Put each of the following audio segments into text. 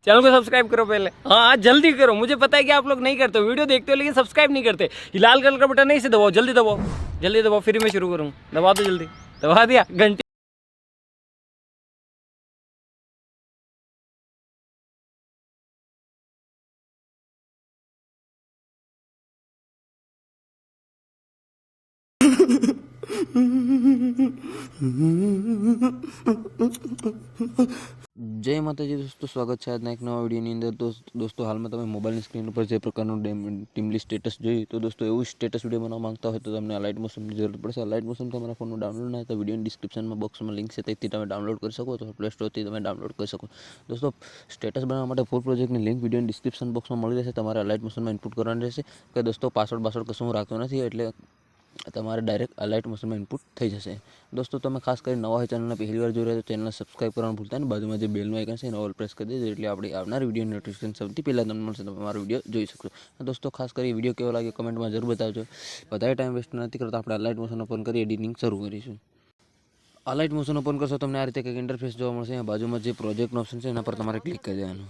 Channel को subscribe करो पहले। हाँ जल्दी करो, मुझे पता है कि आप लोग नहीं करते हो, वीडियो देखते हो लेकिन सब्सक्राइब नहीं करते। ये लाल कलर का बटन नहीं, इसे दबाओ, जल्दी दबाओ, जल्दी दबाओ, फिर मैं शुरू करूँ। दबा दो जल्दी, दबा दिया घंटी। जय माताजी दोस्तों, स्वागत है આજના એક નવા વિડીયોની અંદર। દોસ્તો હાલમાં તમે મોબાઈલની સ્ક્રીન ઉપર જે પ્રકારનું ટીમલી સ્ટેટસ જોયું, તો દોસ્તો એવું સ્ટેટસ વિડીયો બનાવવા માંગતા હોય તો તમને આ લાઇટ મોશનની જરૂર પડશે। આ લાઇટ મોશન તમારા ફોનનું ડાઉનલોડ ના તો વિડીયોની ડિસ્ક્રિપ્શનમાં બોક્સમાં લિંક છે, તેથી તમે ડાઉનલોડ કરી શકો તો પ્લે સ્ટોરથી તમે ડાઉનલોડ કરી શકો। દોસ્તો સ્ટેટસ બનાવવા માટે ફૂલ પ્રોજેક્ટની લિંક વિડીયોની ડિસ્ક્રિપ્શન બોક્સમાં મળી રહેશે। તમારે આ લાઇટ મોશનમાં ઇનપુટ કરવાની રહેશે કે દોસ્તો પાસવર્ડ કશું હું રાખતો નથી, એટલે તમારે ડાયરેક્ટ આ લાઇટ મોશનમાં ઇનપુટ થઈ જશે। દોસ્તો તમે ખાસ કરીને નવા હોય, ચેનલને પહેલી વાર જોઈ રહ્યા તો ચેનલને સબસ્ક્રાઇબ કરવાનું ભૂલતા નહીં, બાજુમાં જે બેલનું આઇકન છે એને ઓલ પ્રેસ કરી દેજો, એટલે આપણી આવનાર વિડીયો નોટિફિકેશન સૌથી પહેલાં તમને મળશે, તમે મારો વિડીયો જોઈ શકશો। દોસ્તો ખાસ કરી વિડીયો કેવો લાગે કમેન્ટમાં જરૂર બતાવજો। વધારે ટાઈમ વેસ્ટ નથી કરતા, આપણે આ લાઇટ મોશન ઓપન કરી એડિટિંગ શરૂ કરીશું। આ લાઇટ મોશન ઓપન કરશો તમને આ રીતે કંઈક ઇન્ટરફેસ જોવા મળશે। અહીંયા બાજુમાં જે પ્રોજેક્ટનો ઓપ્શન છે એના પર તમારે ક્લિક કરી દેવાનું।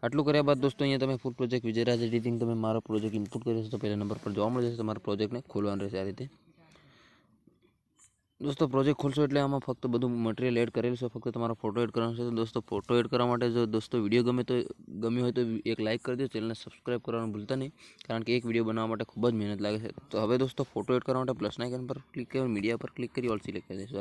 આટલું કર્યા બાદ દોસ્તો અહીંયા તમે ફૂલ પ્રોજેક્ટ વિજયરાજ એડિટિંગ તમે મારો પ્રોજેક્ટ ઇનપુટ કરી દેશો તો પહેલા નંબર પર જોવા મળી જશે। તમારા પ્રોજેક્ટને ખોલવાનું રહેશે આ રીતે। દોસ્તો પ્રોજેક્ટ ખોલશો એટલે આમાં ફક્ત બધું મટીરિયલ એડ કરેલું છે, ફક્ત તમારો ફોટો એડ કરવાનો છે। તો દોસ્તો ફોટો એડ કરવા માટે જો દોસ્તો વિડીયો ગમ્યો હોય તો એક લાઇક કરી દો, ચેનલને સબસ્ક્રાઇબ કરવાનું ભૂલતા નહીં, કારણ કે એક વિડીયો બનાવવા માટે ખૂબ જ મહેનત લાગે છે। તો હવે દોસ્તો ફોટો એડ કરવા માટે પ્લસના આઇકન પર ક્લિક કરી મીડિયા પર ક્લિક કરી ઓલ સિલેક્ટ કરી દઈશું।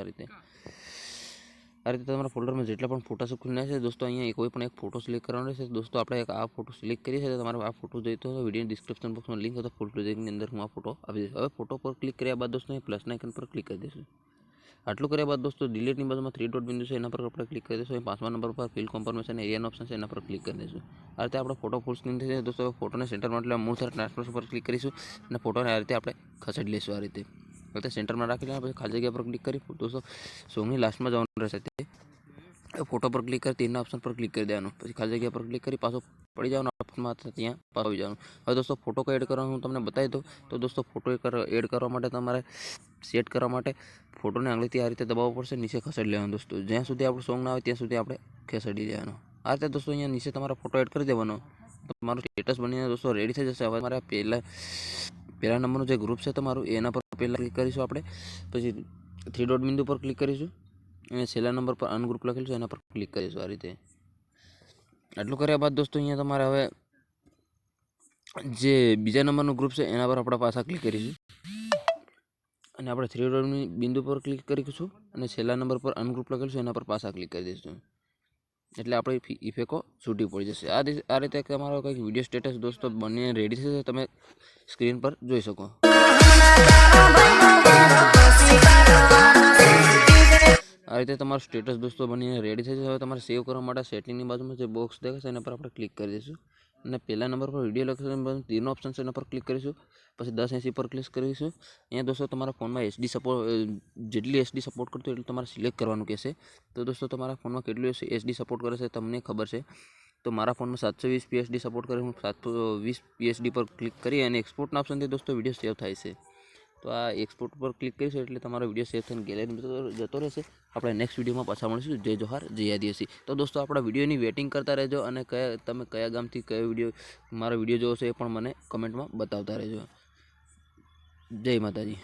આ રીતે તમારા ફોલ્ડરમાં જેટલા પણ ફોટા ખુલ્યા છે દોસ્તો અહીંયા કોઈ પણ એક ફોટો સિલેક્ટ કરવાનો રહેશે। દોસ્તો આપણે એક આ ફોટો સિલેક્ટ કરીએ છીએ, તો તમારે આ ફોટો જોઈતો હોય વિડીયો ડિસ્ક્રિપ્શન બોક્સમાં લિંક હતો, ફૂલ પ્રોજેક્ટની અંદર હું આ ફોટો આપી દઈશ। હવે ફોટો પર ક્લિક કર્યા બાદ દોસ્તો અહીં પ્લસના આઇકન પર ક્લિક કરી દઈશું। આટલું કર્યા બાદ દોસ્તો ડિલીટની બાજુમાં 3 ડોટ બિંદુ છે એના પર આપણે ક્લિક કરી દઈશું। પાંચમા નંબર પર ફિલ કોન્ફર્મેશન એરિયાનો ઓપ્શન છે એના પર ક્લિક કરી દઈશું। આ રીતે આપણે ફોટો ફૂલ સ્ક્રીન થઈ જાય દોસ્તો। ફોટોને સેન્ટરમાં એટલે મૂળ સાથે ટ્રાન્સફર પર ક્લિક કરીશું અને ફોટોને આ રીતે આપણે ખસેડી લઈશું। આ રીતે સેન્ટરમાં રાખી લેવા પછી ખાલી જગ્યા પર ક્લિક કરી દોસ્તો સોંગની લાસ્ટમાં જવાનું રહેશે, તે ફોટો પર ક્લિક કરી તીરના ઓપ્શન પર ક્લિક કરી દેવાનું, પછી ખાલી જગ્યા પર ક્લિક કરી પાછો પડી જવાનું ઓપ્શનમાં, ત્યાં પાછો આવી જવાનું। હવે દોસ્તો ફોટો એડ કરવાનું હું તમને બતાવી દઉં। તો દોસ્તો ફોટો એડ કરવા માટે તમારે સેટ કરવા માટે ફોટોને આંગળીથી આ રીતે દબાવવો પડશે, નીચે ખસેડી લેવાનું દોસ્તો, જ્યાં સુધી આપણું સોંગ ના આવે ત્યાં સુધી આપણે ખસેડી દેવાનો। આ રીતે દોસ્તો અહીંયા નીચે તમારે ફોટો એડ કરી દેવાનો, તમારું સ્ટેટસ બનીને દોસ્તો રેડી થઈ જશે। હવે મારે પહેલા નંબરનું જે ગ્રુપ છે તમારું એના પર પહેલાં ક્લિક કરીશું આપણે, પછી 3 ડોટ બિંદુ પર ક્લિક કરીશું અને છેલ્લા નંબર પર અનગ્રુપ લખેલું છે એના પર ક્લિક કરીશું। આ રીતે આટલું કર્યા બાદ દોસ્તો અહીંયા તમારે હવે જે બીજા નંબરનું ગ્રુપ છે એના પર આપણે પાછા ક્લિક કરીશું અને આપણે 3 ડોટની બિંદુ પર ક્લિક કરીશું અને છેલ્લા નંબર પર અનગ્રુપ લખેલું છે એના પર પાછા ક્લિક કરી દઈશું, એટલે આપણી ઇફેક્ટો છૂટી પડી જશે। આ રીતે તમારો કંઈક વિડીયો સ્ટેટસ દોસ્તો બનીને રેડી થશે, તમે સ્ક્રીન પર જોઈ શકો। આ રીતે તમારું સ્ટેટસ દોસ્તો બનીને રેડી થઈ જશે। હવે તમારે સેવ કરવા માટે સેટિંગની બાજુમાં જે બોક્સ દેખાશે એના પર આપણે ક્લિક કરી દઈશું અને પહેલા નંબર પર વિડીયો લખેલું તીરનો ઓપ્શન છે એના પર ક્લિક કરીશું, પછી 1080 પર ક્લિક કરીશું। અહીંયા દોસ્તો તમારા ફોનમાં જેટલી એચડી સપોર્ટ કરતું એટલું તમારે સિલેક્ટ કરવાનું કહેશે। તો દોસ્તો તમારા ફોનમાં કેટલું એચડી સપોર્ટ કરે છે તમને ખબર છે, તો મારા ફોનમાં 720 પીએચડી સપોર્ટ કરે, હું 720 પીએચડી પર ક્લિક કરી અને એક્સપોર્ટના ઓપ્શનથી દોસ્તો વિડીયો સેવ થાય છે। તો આ એક્સપોર્ટ પર ક્લિક કરીશું એટલે તમારો વિડીયો સેવ થઈને ગેલેરીમાં જતો રહેશે। આપણે નેક્સ્ટ વિડીયોમાં પાછા મળીશું। જય જોહાર, જય આદિવાસી। તો દોસ્તો આપણા વિડીયોની વેટિંગ કરતા રહેજો અને તમે કયા ગામથી કયો મારો વિડીયો જોવો છો એ પણ મને કમેન્ટમાં બતાવતા રહેજો। જય માતાજી।